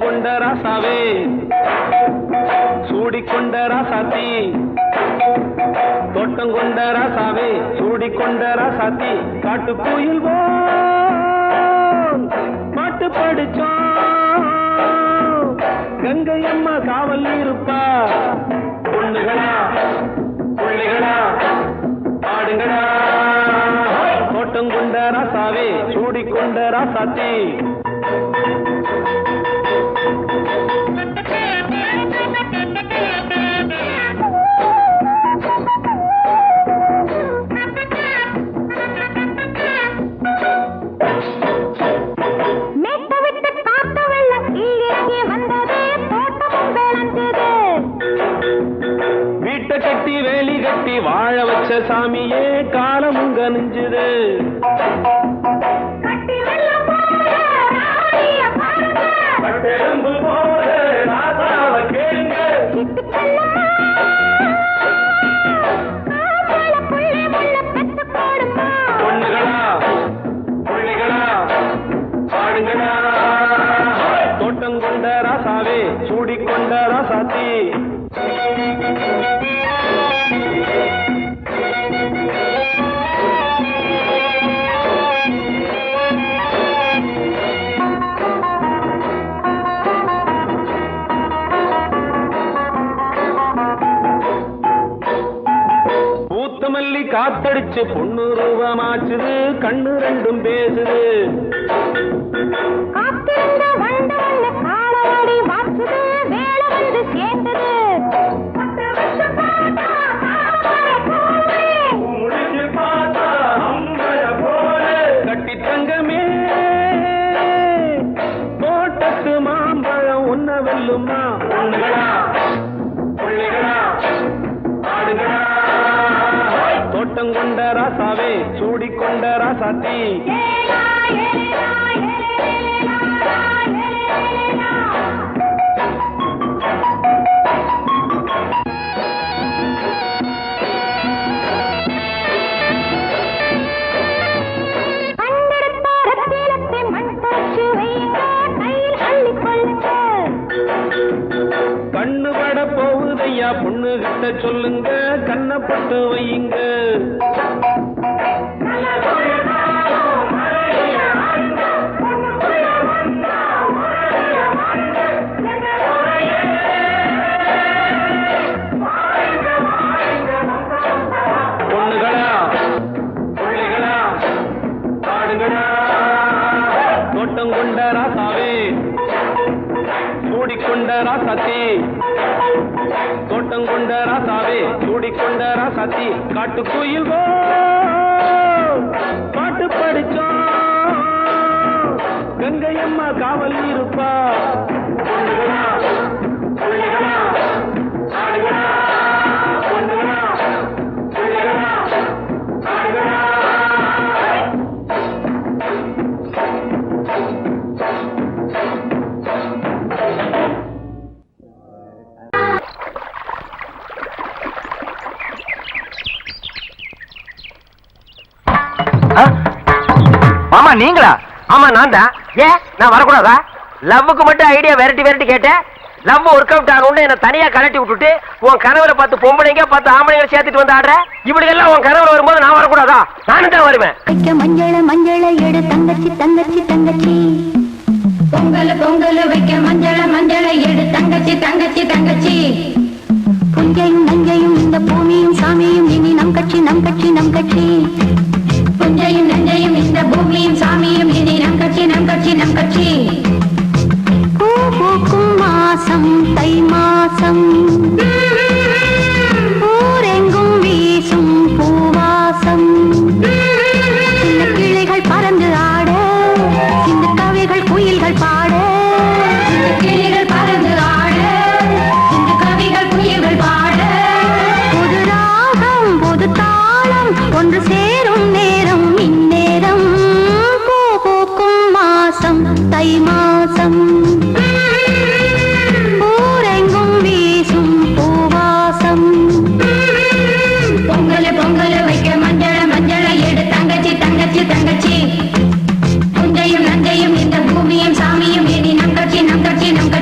கொண்ட ராசாவே சூடிக்கொண்ட ராசாத்தி தோட்டம் கொண்ட ராசாவே சூடிக்கொண்ட ராசாத்தி காட்டு கோயில் பாட்டு படிச்சோம் கங்கை அம்மா காவல் இருப்பா பொண்ணுகளா பிள்ளைகளா ஆடுங்களா தோட்டம் கொண்ட ராசாவே சூடிக்கொண்ட ராசாத்தி வீட்டை கட்டி வேலி கட்டி வாழ வச்ச சாமியே காலமும் கனிஞ்சுது பொண்ணுகளா பிள்ளைகளா ஆடுங்களா தோட்டம் கொண்ட ராசாவே சூடிக்கொண்ட ராசாத்தி பூத்தமல்லி காத்தடிச்சு பொண்ணு ரூபமாச்சுது கண்ணு ரெண்டும் பேசுது கட்டி தங்கமே தோட்டத்து மாம்பழம் உன்ன வெல்லுமா பொண்ணுகளா பிள்ளைகளா ஆடுகளா தோட்டம் கொண்ட ராசாவே சூடிக்கொண்ட ராசாத்தி கண்ணு பட போகுதையா பொண்ணு கிட்ட சொல்லுங்க கண்ணப்பட்டு வையுங்க பொண்ணுகளா பிள்ளைகளா ஆடுகளா தோட்டம் கொண்ட ராசாவே சூடிக்கொண்ட ராசாத்தி தோட்டம் கொண்ட ராசாவே சூடிக்கொண்ட ராசாத்தி காட்டு கோயில் பாட்டு படிச்சோம் கங்கை அம்மா காவல் இருப்பா பொண்ணுகளா பிள்ளைகளா ஆடுகளா பொண்ணுகளா பிள்ளைகளா ஆடுகளா மாமா நீங்களா? ஆமா நான் தான். ஏன் நான் வரக்கூடாதா? லவ்வுக்கு மட்டும் ஐடியா வெரைட்டி வெரைட்டி கேட்டேன். லவ் ஒர்க் அவுட் ஆகணும்னு என்ன தனியா கலட்டி விட்டுட்டு உன் கனவுல 10 பொம்பளைங்க 10 ஆம்பளைங்க சேர்த்துட்டு வந்து ஆடுற. இப்படி எல்லாம் உன் கனவுல வரும்போது நான் வரக்கூடாதா? நானும் தான் வருவேன். மஞ்சள மஞ்சள எடு தங்கச்சி தங்கச்சி தங்கச்சி பொங்கல் பொங்கல் வைக்க மஞ்சள மஞ்சள எடு தங்கச்சி தங்கச்சி தங்கச்சி புஞ்சையும் நஞ்சையும் இந்த பூமியும் சாமியும் இனி நம் கட்சி நம் கட்சி நம் கட்சி புஞ்சையும் நஞ்சையும் இந்த பூமியும் சாமியும் இனி நம் கட்சி நம் கட்சி நம் கட்சி பூ பூக்கும் மாசம் தை மாசம் ஊரெங்கும் வீசும் பூவாசம் சின்ன கிளைகள் பறந்து ஆட சின்ன கவிகள் குயில்கள் பாட சின்ன கிளைகள் பறந்து ஆட சின்ன கவிகள் குயில்கள் பாட புது ராகம் புது தாளம் ஒன்று சேரும் நேரம் இந்நேரம் பூ பூக்கும் மாசம் தை மாசம் ஊரெங்கும் வீசும் பூவாசம் பொங்கல் பொங்கல் வைக்க மஞ்சள மஞ்சள எடு தங்கச்சி தங்கச்சி தங்கச்சி புஞ்சையும் நஞ்சையும் இந்த பூமியும் சாமியும் இனி நம் கட்சி நம் கட்சி நம் கட்சி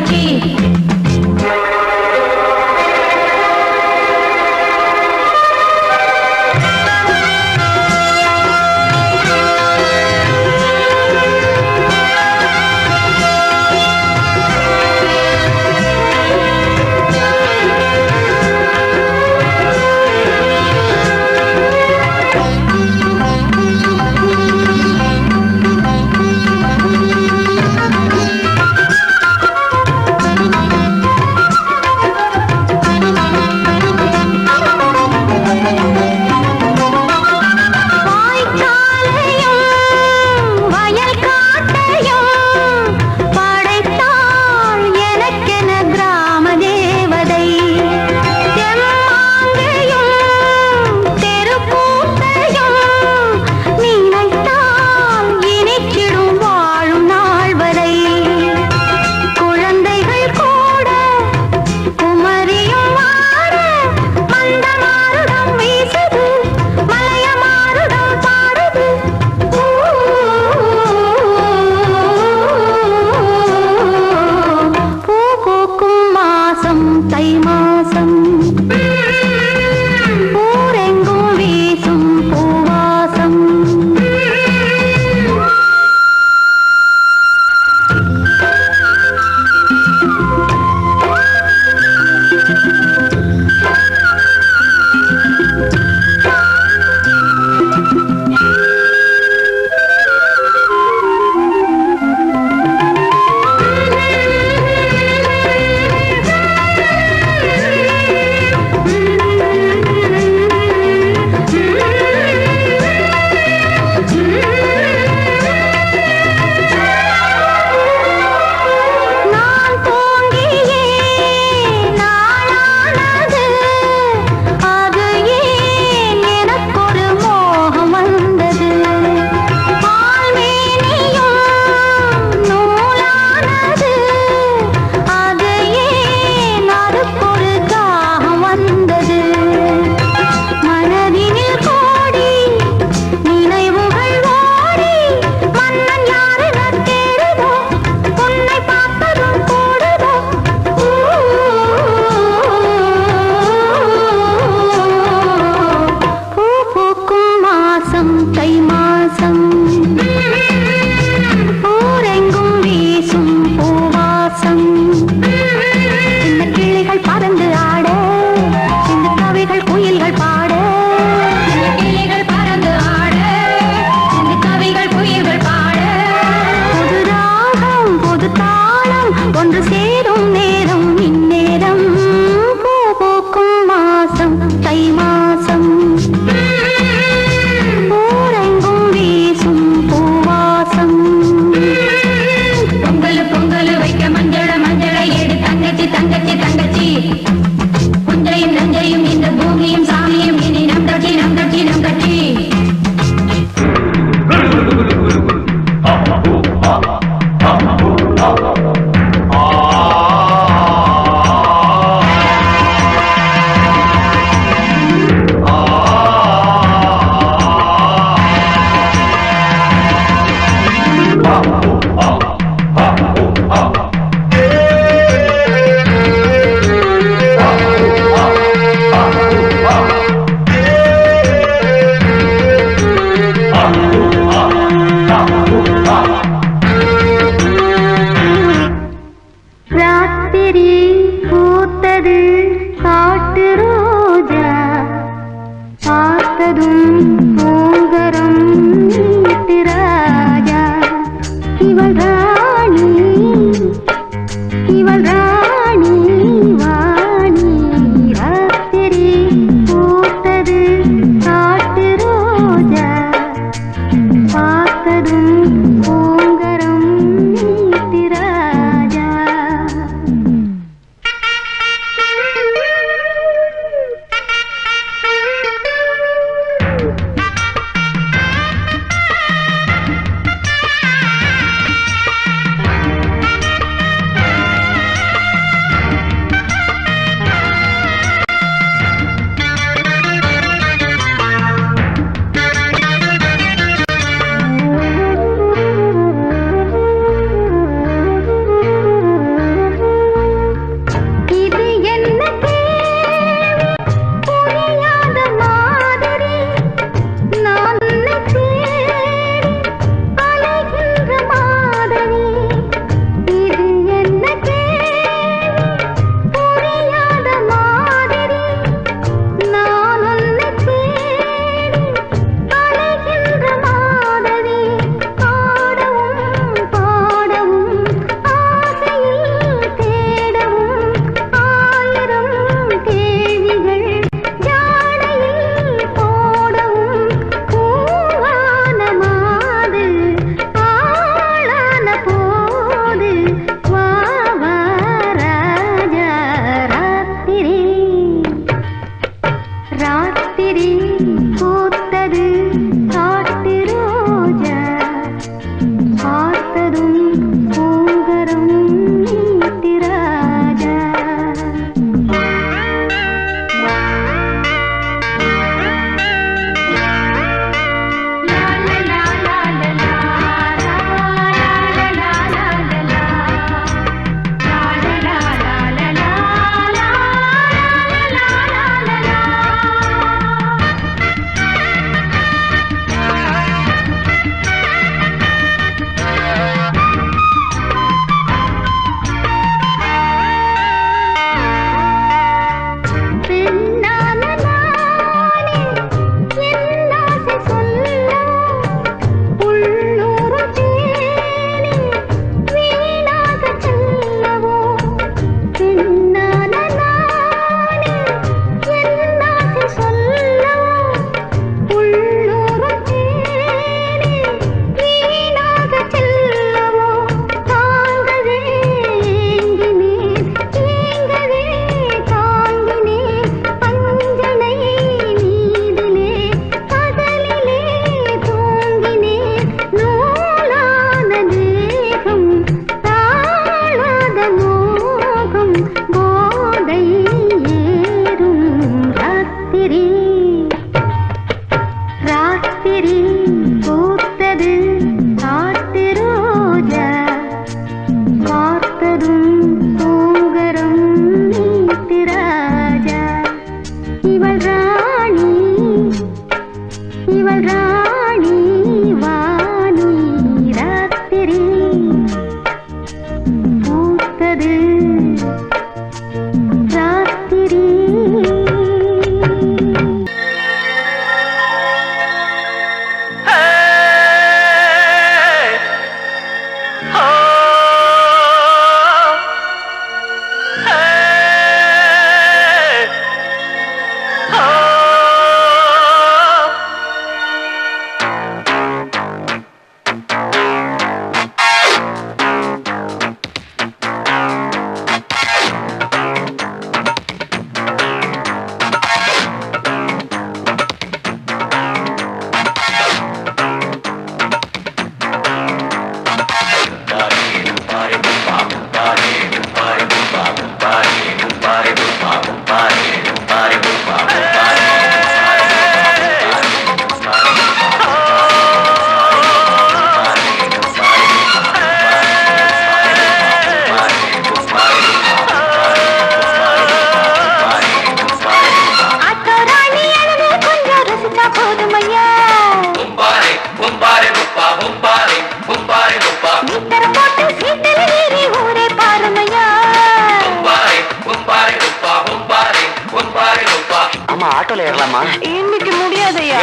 ஆட்டோல ஏறலாமா? இன்னைக்கு முடியாதையா,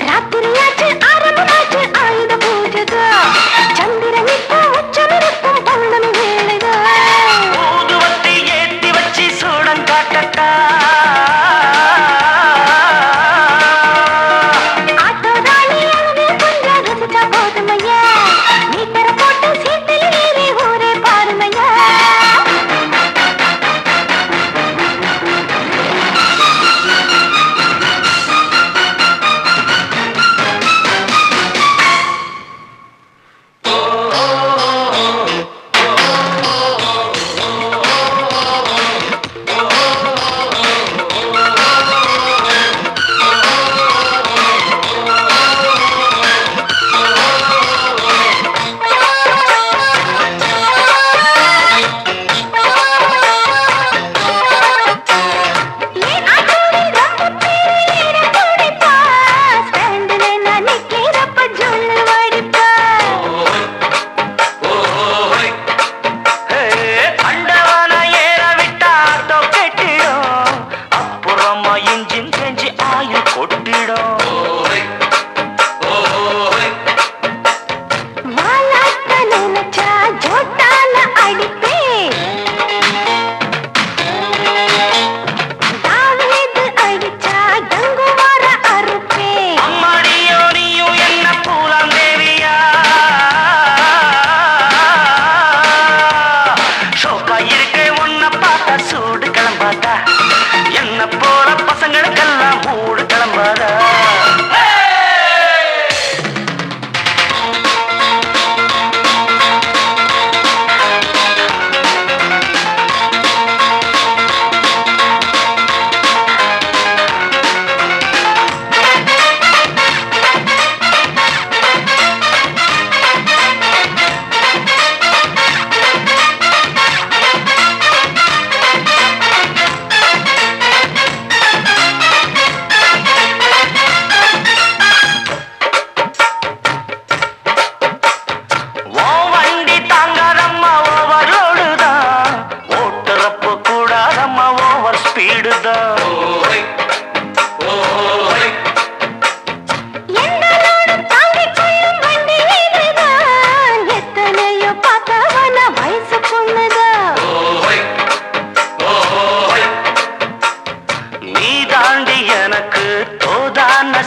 ராத்திரியாச்சு ஆரம்பமாச்சு ஆயுத பூஜைக்கு, சந்திரன் இப்போ உச்சமிருக்கும் பௌர்ணமி வேளைக்கு, ஊதுவத்தி ஏத்தி வச்சு சூடம் காட்டட்டா, ஆட்டோ ராணி அழகு கொஞ்சம் ரசிச்சா போதுமையா, மீட்டரை போட்டு சீட்டில் ஏறி ஊரே பாருமையா.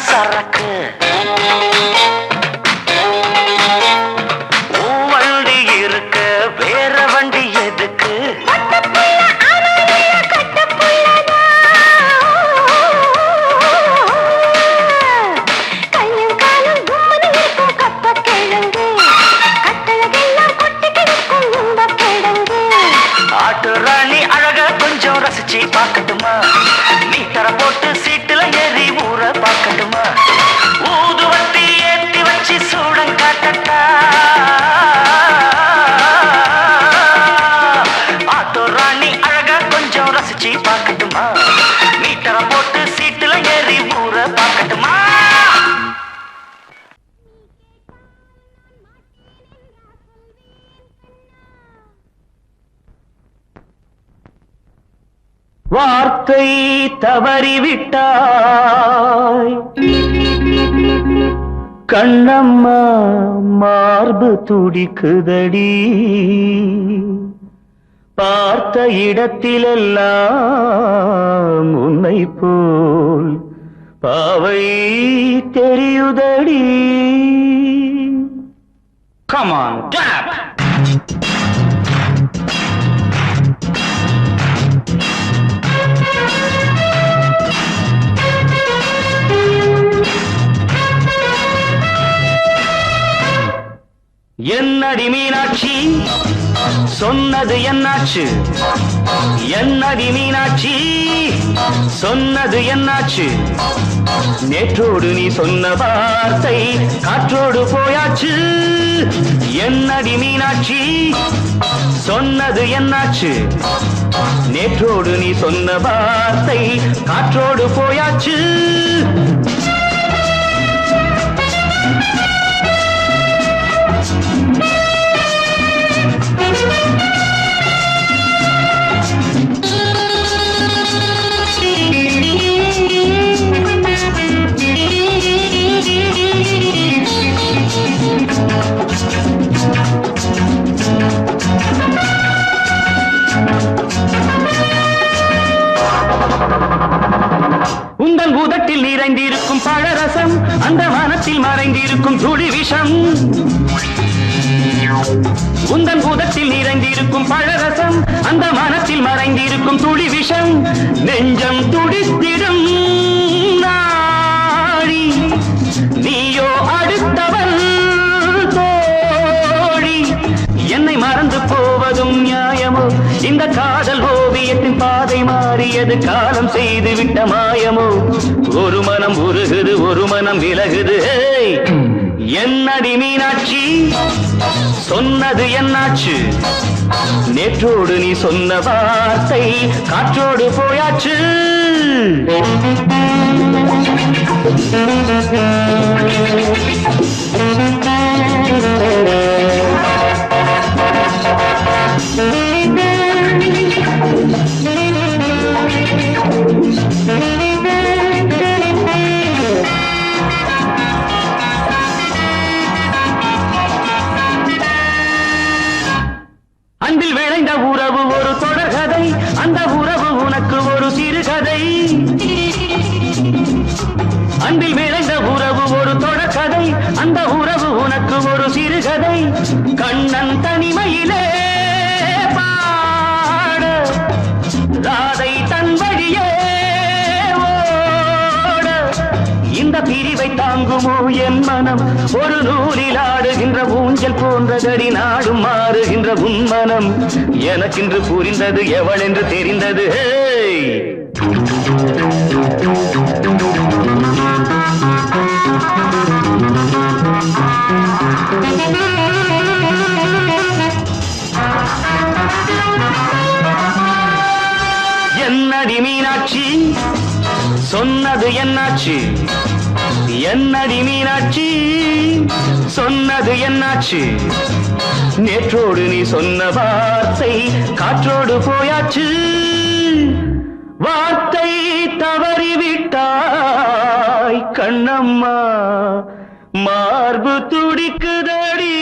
சரக்கு வண்டி இருக்கு, வேற வண்டி எதுக்கு? ஆட்டு ராணி அழக கொஞ்சம் ரசிச்சு பார்க்கட்டுமா? மீட்டரை போட்டு சீட்டுல ஏறி ஊற பார்க்கட்டுமா? ஊதுவத்தி ஏத்தி வச்சு சூடம் காட்டட்டா, வார்த்தை தவறிவிட்டாய் கண்ணம்மா மார்பு துடிக்குதடி பார்த்த இடத்திலெல்லாம் உன்னை போல் பாவை தெரியுதடி. Come on, tap! என்னடி மீனாட்சி சொன்னது என்னாச்சு? என்னடி மீனாட்சி சொன்னது என்னாச்சு? நேற்றோடு நீ சொன்ன வார்த்தை காற்றோடு போயாச்சு. என்னடி மீனாட்சி சொன்னது என்னாச்சு? நேற்றோடு நீ சொன்ன வார்த்தை காற்றோடு போயாச்சு. உந்தன் பூதத்தில் நிறைந்திருக்கும் பழரசம் அந்த வானத்தில் மறைந்திருக்கும் துளி விஷம். உந்தன் பூதத்தில் நிறைந்திருக்கும் பழரசம் அந்த வானத்தில் மறைந்திருக்கும் துளி விஷம். நெஞ்சம் துடித்திடும் நாடி நீயோ அடுத்தவள் தோழி. என்னை மறந்து போவதும் நியாயமோ? இந்த காதல் ஓவியத்தின் பாதை மாறியது காலம் செய்து விட்ட மாயமோ? ஒரு மனம் உருகுது ஒரு மனம் விலகுது. என்னடி மீனாட்சி சொன்னது என்னாச்சு? நேற்றோடு நீ சொன்ன வார்த்தை காற்றோடு போயாச்சு. அன்பில் விளைந்த உறவு ஒரு தொடர்கதை, அந்த உறவு உனக்கு ஒரு சிறுகதை. அன்பில் விளைந்த உறவு ஒரு தொடர்கதை, அந்த உறவு உனக்கு ஒரு சிறுகதை. கண்ணன் தனிமையிலே பாட ராதை தன் வழியே ஓட. இந்த பிரிவை தாங்குமோ என் மனம்? ஒரு நூலில் ஆடுகின்ற ஊஞ்சல் போன்றதடி நாடும் மாறுகின்ற உன்மனம். எனக்கென்று புரிந்தது எவள் என்று தெரிந்தது. என்னடி மீனாட்சி சொன்னது என்னாச்சு? என்னடி மீனாட்சி சொன்னது என்னாச்சு? நேற்றோடு நீ சொன்ன வார்த்தை காற்றோடு போயாச்சு. வார்த்தை தவறிவிட்டாய் கண்ணம்மா மார்பு துடிக்குதடி.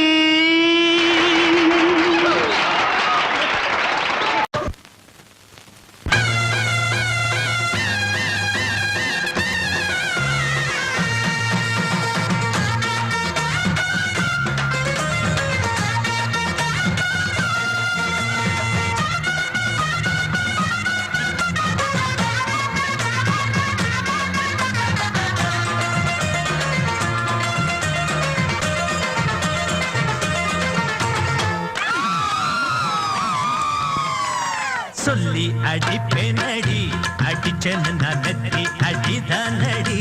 சொல்லி அடிப்பேனடி அடிச்சேன்னு நான் நெத்தி அடிதானடி.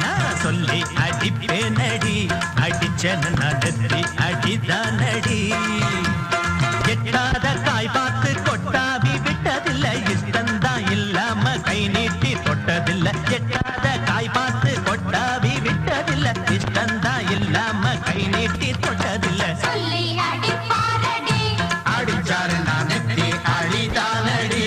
நான் சொல்லி அடிப்பேனடி அடிச்சேன்னு நான் நெத்தி அடிதானடி. எட்டாத காய் பார்த்து கொட்டாவி விட்டதில்லை, இஷ்டந்தான் இல்லாம கை நீட்டி தொட்டதில்லை. எட்டாத காய் பார்த்து கொட்டாவி விட்டதில்லை, இஷ்டந்தான் இல்லாம கை நீட்டி தொட்டதில்லை. அடிச்சாரு நான் நெத்தி அழிதானடி.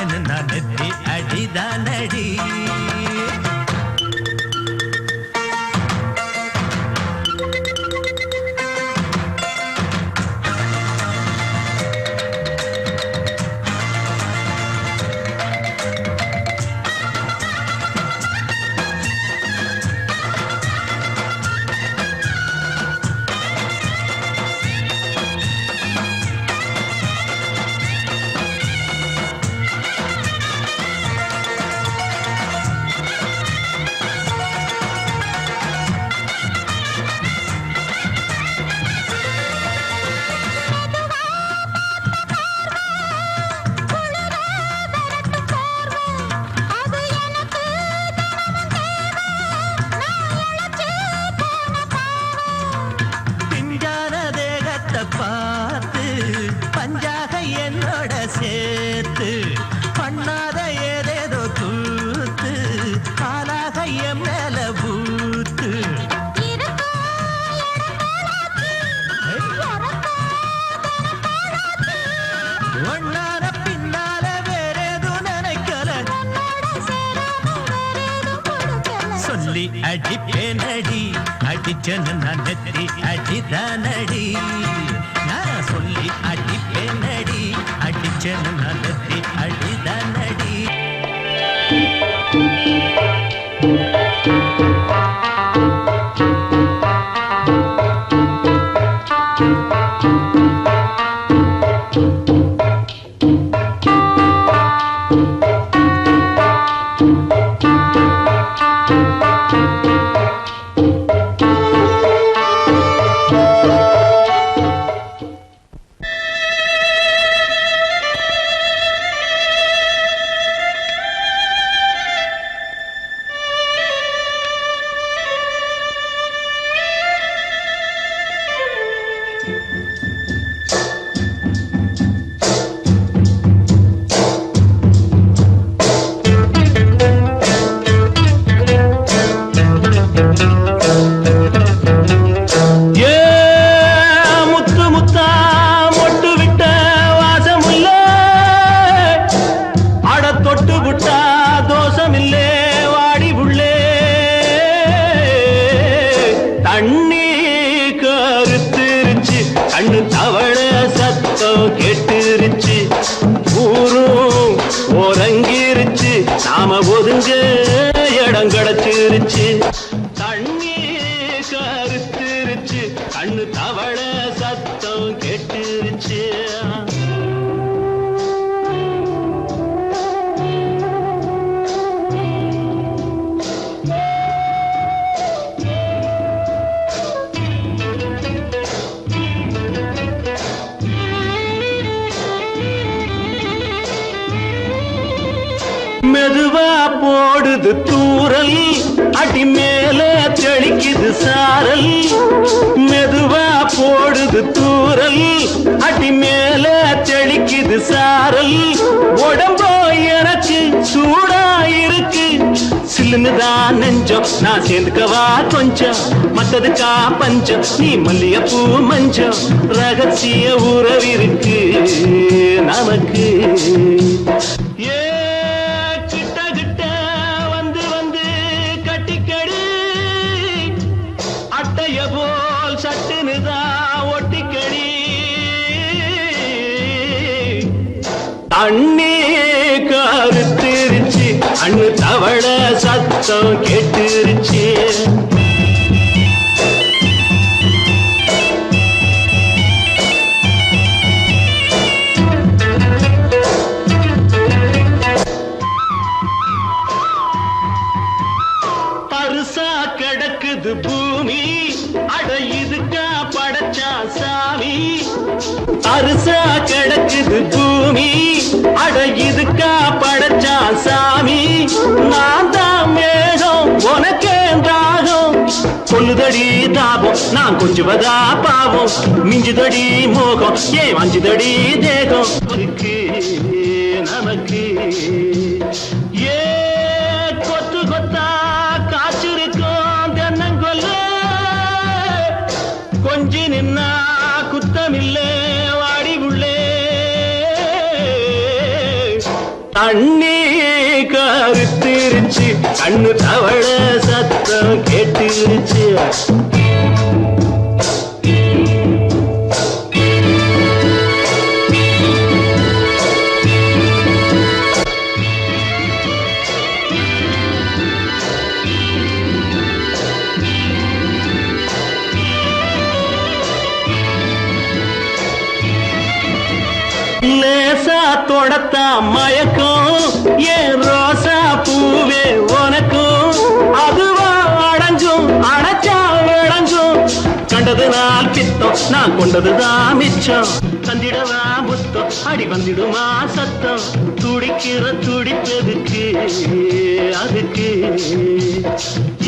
அடிச்சனு நான் நெத்தி அடிதானடி பார்த்து பஞ்சாக என்னோட சேர்த்து பண்ணாத ஏதேதோ கூத்து ஆளாக என் மேல பூத்து ஒன்னார பின்னால வேறேதோ நினைக்கல சொல்லி அடிப்பேனடி அடிச்சனு நான் நெத்தி அடிதானடி நான் சொல்லி அடிப்பேனடி அடிச்சனு நான் நெத்தி அடிதானடி கண்ணு தவள சத்தம் கேட்டுருச்சு ஊரும் உறங்கிருச்சு நாம ஒதுங்க இடம் கிடைச்சிருச்சு தண்ணி கருத்துருச்சு கண்ணு தவள சத்தம் கேட்டுருச்சு மெதுவா போடுது தூரல் அடி மேல தெளிக்குது சாரல் மெதுவா போடுது தூரல் அடி மேல தெளிக்குது சாரல் உடம்போ எனக்கு சூடா இருக்கு சில்லுன்னுதான் நெஞ்சம் நான் சேர்ந்துக்கவா கொஞ்சம் மத்ததுக்கா பஞ்சம் நீ மல்லிகைப்பூ மஞ்சம் ரகசிய உறவிருக்கு நமக்கு போல் சட்டுனுதா ஒட்டிக்கடி தண்ணி கருத்துருச்சு அண்ணு தவள சத்தம் கேட்டுருச்சு பருசா கிடக்குது பூமி அட இதுக்கா படைச்சா சாமி அரிசா கிடக்குது பூமி அட இதுக்கா படைச்சா சாமி நான் தான் மேகம் உனக்கே தாகம் கொல்லுதடி தாபம் நான் கொஞ்சுவதா பாவம் மிஞ்சுதடி மோகம் ஏன் வஞ்சுதடி தேகம் நமக்கு ஏ கொத்து கொத்தா காய்ச்சிருக்கும் தென்னங்கொல்ல கொஞ்சி நின்னா குத்தமில்லே வாடி உள்ளே தண்ணி கருத்திருச்சு கண்ணு தவள சத்தம் கேட்டுருச்சு லேசா தொடத்தா மயக்கம் ஏன் ரோசா பூவே உனக்கும் அதுவா அடைஞ்சும் அடைச்சா விளைஞ்சும் கண்டது நாள் பித்தம் நான் கொண்டதுதான் மிச்சம் தந்திடவா புத்தம் அடி வந்திடுமா சத்தம் துடிக்கிற துடிப்பதுக்கு அதுக்கு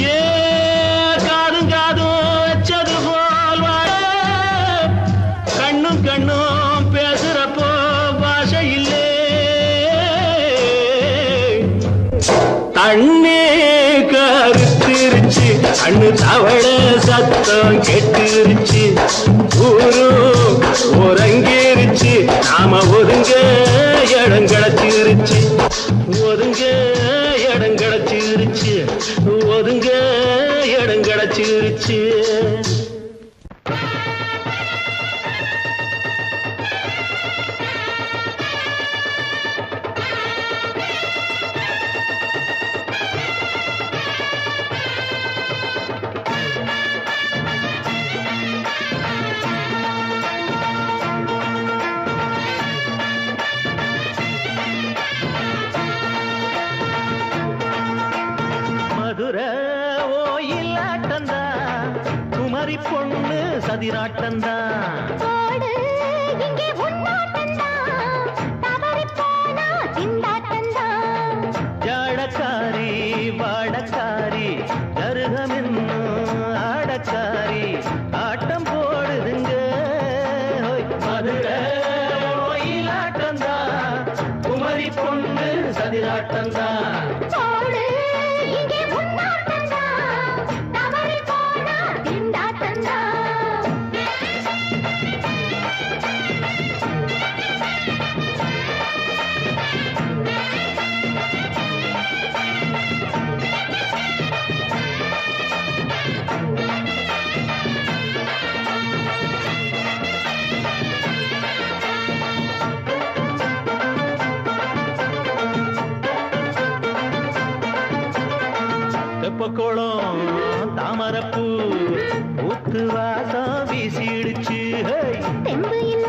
ஏ காதும் காதும் வச்சது போல் வாழ கண்ணும் கண்ணும் பேசுறப்போ பாஷை இல்லே தண்ணி கருத்திருச்சு கண்ணு தவள சத்தம் கெட்டுருச்சு ஊரும் உறங்கிருச்சு நாம ஒதுங்க இடம் கிடைச்சிருச்சு ஒதுங்க இடம் கிடைச்சிருச்சு ஒதுங்க இடம் கிடைச்சிருச்சு ஓயிலாட்டந்தா குமரி பொண்ணு சதிராட்டந்தா ஜாடக்காரி வாடக்காரி கருகமின்னு ஆடக்காரி ஆட்டம் போடுதுங்க மதுரை ஓயிலாட்டந்தா குமரி பொண்ணு சதிராட்டந்தா தெப்பக்குளம் தாமரப்பூ ஊத்து வாசம் வீசிடுச்சு தெம்பு இல்ல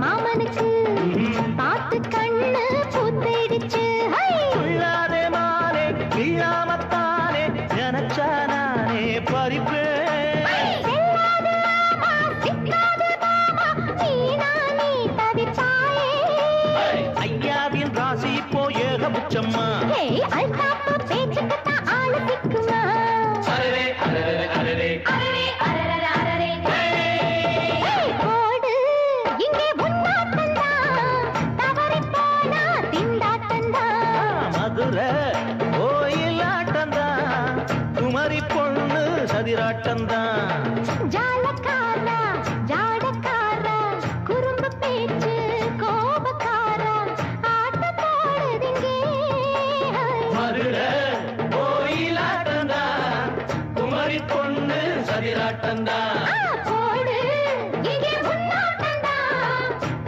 மாமனுக்கு பார்த்து கண்ணு பூத்திடுச்சு உள்ளாதே மானே வீழாமத்தானே நினைச்சா நானே பறிப்பேன் ஐயாவின் ராசி இப்போ ஏகபட்சம்மா மதுரை ஓயிலாட்டந்தா குமரி பொண்ணு சதிராட்டந்தா ஜாலக்காரா ஜாடக்காரா குறும்பு பேச்சு கோபக்காரா ஆட்ட போடுதுங்க மதுரை ஓயிலாட்டந்தா குமரி பொண்ணு சதிராட்டந்தா போடு இங்கே முன்னாட்டந்தா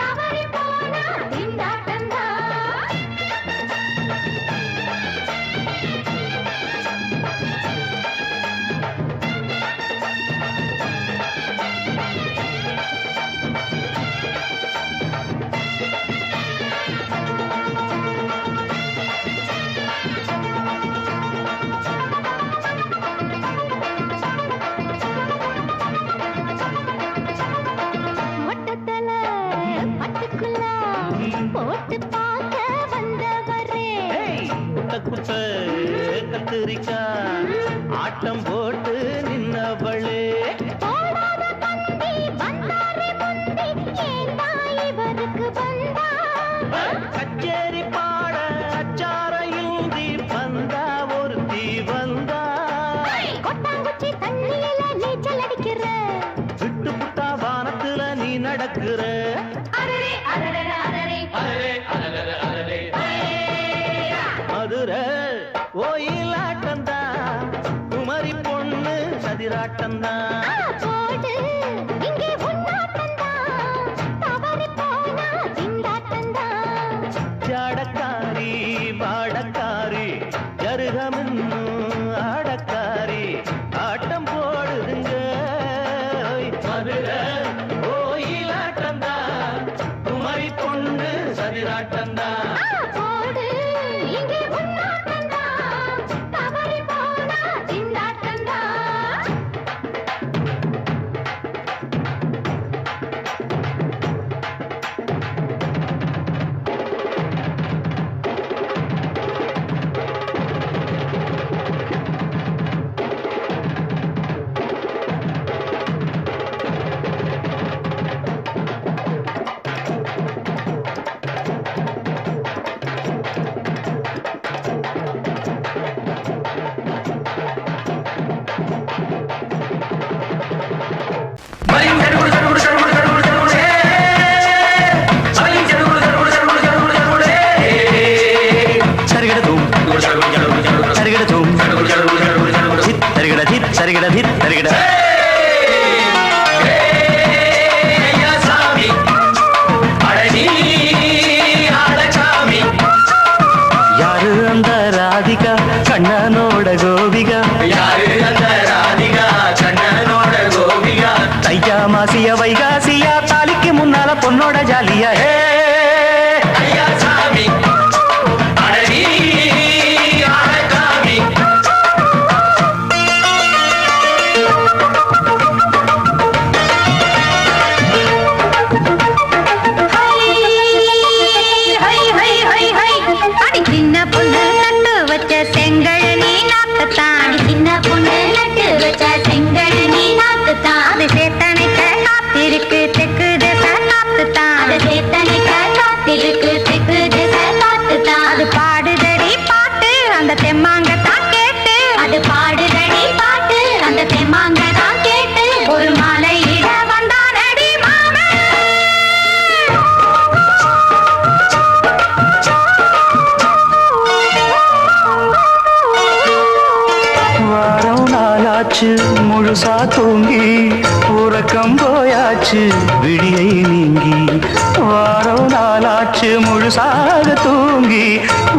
தவறி போனா திண்டாட்டந்தா மொட்டத்தல பட்டுக்குள்ள போட்டு பார்க்க வந்தவரே குட்ட கத்திரிக்கா ஆட்டம் போட்டு நின்னவளே போடாத பந்தி வந்தாரே முந்தி ஏண்டா இவருக்கு வந்தா கச்சேரி பாட அச்சார இந்தி வந்தா ஒருத்தி வந்தா கொட்டாங்குச்சி தண்ணியில நீச்சல் அடிக்கிற விட்டு புட்டா வானத்துல நீ நடக்கிற அரரே அரரே அரரே அரரே அரரே அரரே சதிராட்டம்தான். போடு இங்கே உன்னாட்டம்தான், தவறி போனா திண்டாட்டம்தான். ஜாடக்காரி பாடக்காரி ஜருகமின்னும் ஆடக்காரி ஆட்டம் போடுதுங்க. மதுரை கோயிலாட்டம்தான், குமரி பொண்ணு சதிராட்டம்தான். போடு இங்கே உன்னாட்டம்தான், தவறி போனா திண்டாட்டம்தான். யாரு அந்த ராதிகா கண்ணனோட கோபிகா? யாரு அந்த ராதிகா கண்ணனோட கோபிகா? தையா மாசியா வைகாசியா தாலிக்கு முன்னால பொண்ணோட ஜாலியா. ஐயா சாமி அடடி ஆடக்காமி. அடி சின்ன பொண்ணு நட்டு வச்ச செங்கழனி நாக்குத்தான், அடி சின்ன பொண்ணு நட்டு வச்ச செங்கழனி நாக்குத்தான். அது சேத்தனைக்க காத்திருக்கு தெற்கு திசை காத்துத்தான், அது சேத்தனைக்க காத்திருக்கு தெற்கு திசை காத்துத்தான். அது பாடுதடி பாட்டு அந்த தெம்மாங்கத்தான் கேட்டு, அது பாடுதடி பாட்டு அந்த தெம்மாங்கத்தான் கேட்டு ஒரு மாலையிட வந்தானடி மாமன். வாரம் நாளாச்சு முழுசா தூங்கி உறக்கம் போயாச்சு விடியை நீங்கி. வாரம் நாளாச்சு முழுசாக தூங்கி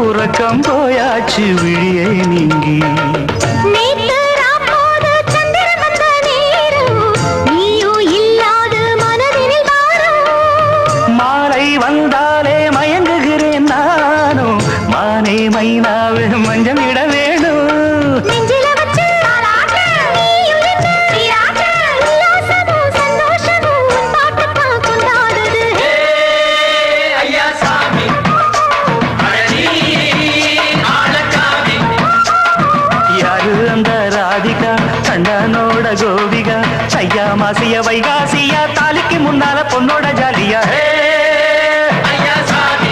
உறக்கம் போயாச்சு விடியை நீங்கி. நேத்து ராப்போது சந்திரன் வந்த நேரம், நீயும் இல்லாத மனதினில் வாரம். மாலை வந்தாலே மயங்குகிறேன் நானும், மானே மைனாவே மஞ்சம் இட வேணும். நெஞ்சில வச்சு தாலாட்டு, நீயும் என்ன நீராட்டு. உல்லாசமும் சந்தோஷமும் உன் பாட்டுத்தான் கொண்டாடுது. ஐயா சாமி அடடி ஆடக்காமி. யாரு அந்த ராதிகா கண்ணனோட கோபிகா? தையா மாசிய வைகாசியா தாலிக்கு முன்னால பொண்ணோட ஜாலியா. ஐயா சாமி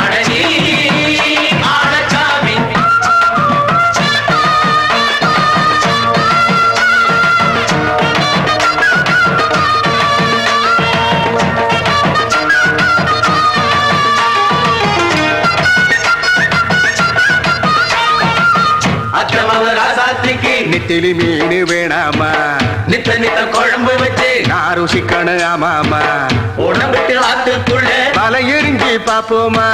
அடடி ஆடக்காமி. அக்கிரம ராசாத்திக்கு நெத்திலி மீன் வேணாமா, நித்த நித்த குழம்பு வச்சு நான் ருசிக்கணும் ஆமாமா. உடம்பிட்டு ஆத்துக்குள்ள பல எரிஞ்சு பாப்போமா,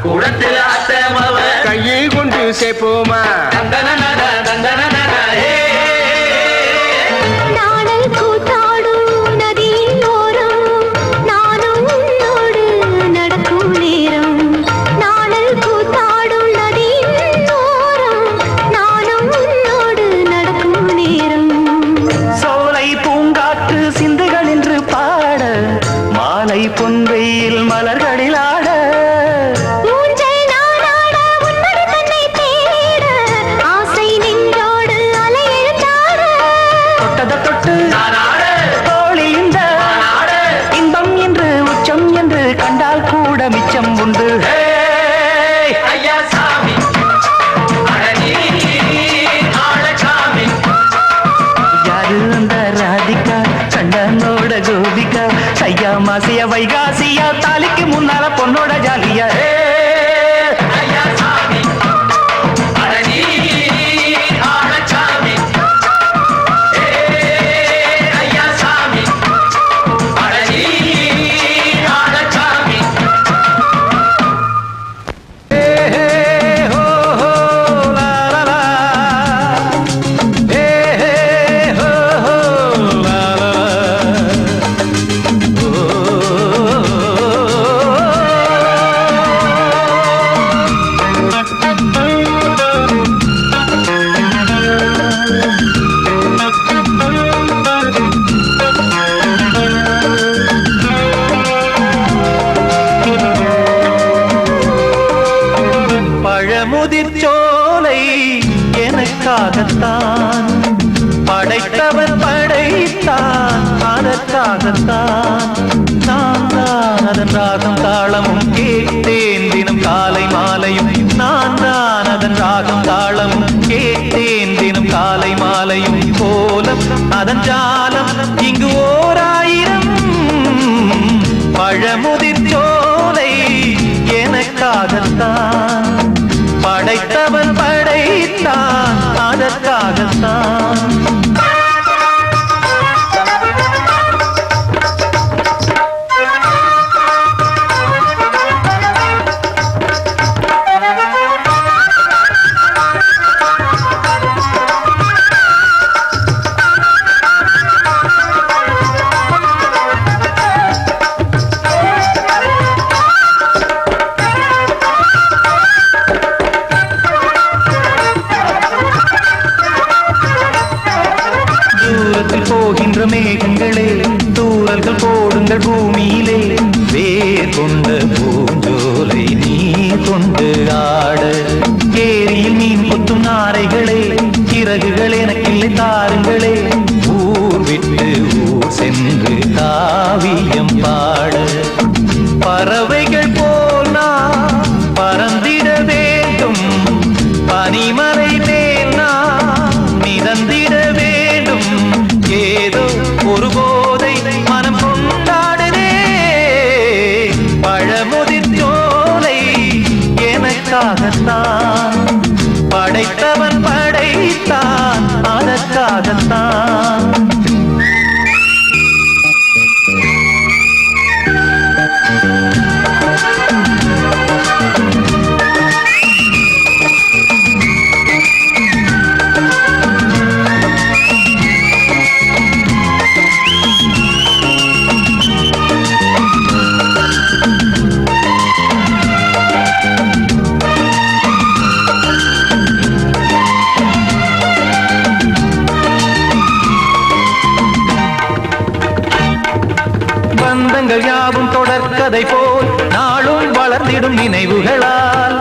குடத்தில் ஆத்தமவ கையை கொண்டு சேர்ப்போமா. தந்தன தந்தன நாடல் கூத்தாடும் நதியின் ஓரம், நானும் உன்னோடு நடக்கும் நேரம். நாடல் கூத்தாடும் நதியின் ஓரம், நானும் உன்னோடு நடக்கும் நேரம். சோலை பூங்காற்று சிந்துகள் என்று பாட, மாலை பொன்வெயில் மலர்களில் ஆட. ஊஞ்சல் நானாட உன்னடி தன்னை தேட, ஆசை நெஞ்சோ எனக்காகத்தான் படைத்தவன் படைத்தான் அதற்காகத்தான் நான் தான் அதன் ராகம் தாளமும் கேட்டேன் தினம் காலை மாலையும் நான் தான் அதன் ராகம் தாளமும் கேட்டேன் தினம் காலை மாலையும் கோலம் அதன் ஜாலம் இங்கு ஓர் ஆயிரம் பழமுதிர் சோலை எனக்காகத்தான் படைத்தவன் படைத்தான் அதற்காகத்தான் போகின்ற மேகங்களே தூரல்கள் போடுங்கள் பூமியிலே வேர் கொண்ட பூஞ்சோலை நீ கொண்டு ஆட ஏரியில் மீன் கொத்தும் நாரைகளே சிறகுகள் எனக்கில்லை தாருங்களே ஊர் விட்டு ஊர் சென்று காவியம் பாட பறவைகள் போல் நான் பறந்திட வேண்டும் பனிமலை மேல் நான் மிதந்திட வேண்டும் ஏதோ ஒரு போதை மனம் கொண்டாடுதே பழமுதிர் சோலை எனக்காகத்தான் படைத்தவன் படைத்தான் அதற்காகத்தான் பந்தங்கள் யாவும் தொடர்கதை போல் நாளும் வளர்ந்திடும் நினைவுகளால்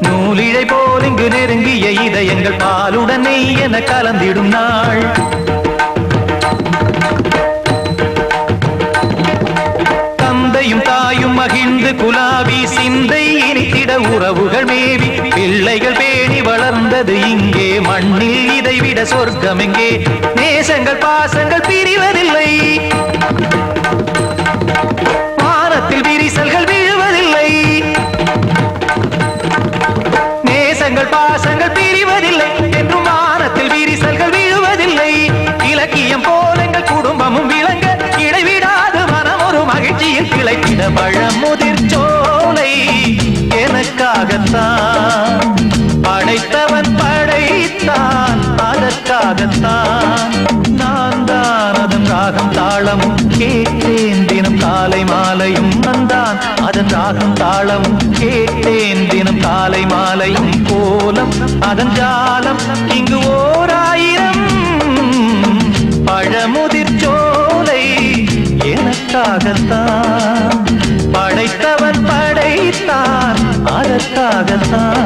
நூலிழை போல் இங்கு நெருங்கிய இதயங்கள் பாலுடன் நெய் என கலந்திடும் நாள் தந்தையும் தாயும் மகிழ்ந்து குலாவி சிந்தை இனித்திட உறவுகள் மேவி பிள்ளைகள் பேணி வளர்ந்தது இங்கே மண்ணில் இதைவிட சொர்க்கம் எங்கே நேசங்கள் பாசங்கள் பிரிவதில்லை வானத்தில் விரிசல்கள் விழுவதில்லை நேசங்கள் பாசங்கள் பிரிவதில்லை என்றும் வானத்தில் விரிசல்கள் விழுவதில்லை இலக்கியம் போல எங்கள் குடும்பமும் விளங்க இடைவிடாது மனம் ஒரு மகிழ்ச்சியில் கிளைத்திட பழமுதிர் சோலை எனக்காகத்தான் படைத்தவன் படைத்தான் அதற்காகத்தான் நான் தான் அதன் ராகம் தாளமும் கேட்டேன் தினம் காலை மாலையும் வந்தான் அதன் ராகம் தாளமும் கேட்டேன் தினம் காலை மாலையும் கோலம் அதன் ஜாலம் இங்கு ஓர் ஆயிரம் பழமுதிர் சோலை எனக்காகத்தான் படைத்தவன் படைத்தான் அதற்காகத்தான்